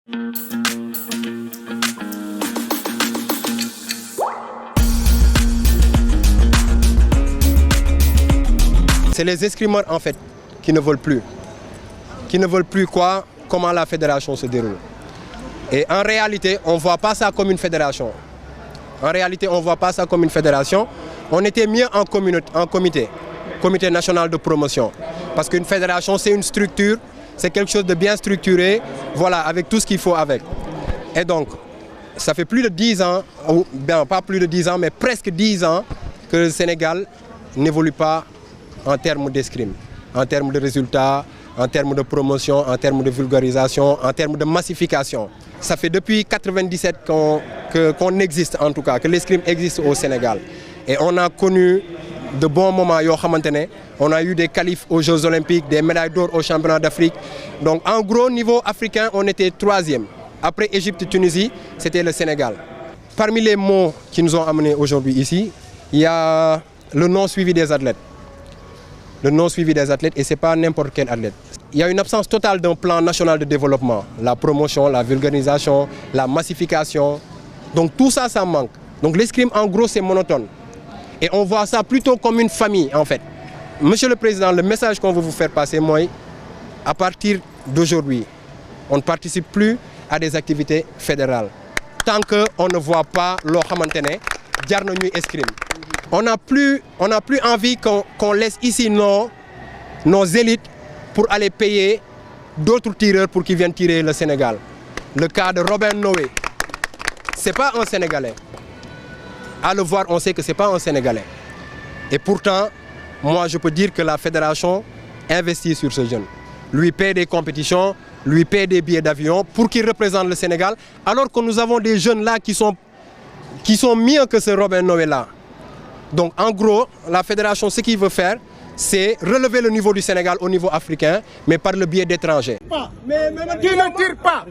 C'est les escrimeurs en fait qui ne veulent plus. Qui ne veulent plus quoi, comment la fédération se déroule. Et en réalité, on ne voit pas ça comme une fédération. En réalité, on ne voit pas ça comme une fédération. On était mieux en comité national de promotion. Parce qu'une fédération, c'est une structure, c'est quelque chose de bien structuré, voilà, avec tout ce qu'il faut avec. Et donc, ça fait plus de 10 ans, ou bien pas plus de 10 ans, mais presque 10 ans que le Sénégal n'évolue pas en termes d'escrime, en termes de résultats, en termes de promotion, en termes de vulgarisation, en termes de massification. Ça fait depuis 1997 qu'on existe en tout cas, que l'escrime existe au Sénégal. Et on a connu de bons moments, on a eu des qualifs aux Jeux Olympiques, des médailles d'or aux Championnats d'Afrique. Donc en gros niveau africain, on était 3e. Après Égypte et Tunisie, c'était le Sénégal. Parmi les mots qui nous ont amenés aujourd'hui ici, il y a le non suivi des athlètes. Le non suivi des athlètes, et ce n'est pas n'importe quel athlète. Il y a une absence totale d'un plan national de développement. La promotion, la vulgarisation, la massification. Donc tout ça, ça manque. Donc l'escrime, en gros, c'est monotone. Et on voit ça plutôt comme une famille, en fait. Monsieur le Président, le message qu'on veut vous faire passer, moi, à partir d'aujourd'hui, on ne participe plus à des activités fédérales. Tant qu'on ne voit pas l'eau xamantene, jar nañuy escrime. On n'a plus envie qu'on laisse ici nos élites pour aller payer d'autres tireurs pour qu'ils viennent tirer le Sénégal. Le cas de Robin Noé, ce n'est pas un Sénégalais. À le voir, on sait que ce n'est pas un Sénégalais. Et pourtant, moi je peux dire que la fédération investit sur ce jeune. Lui paie des compétitions, lui paie des billets d'avion pour qu'il représente le Sénégal, alors que nous avons des jeunes là qui sont mieux que ce Robin Noé là. Donc en gros, la fédération, ce qu'il veut faire, c'est relever le niveau du Sénégal au niveau africain, mais par le biais d'étrangers. Mais qui ne tire pas.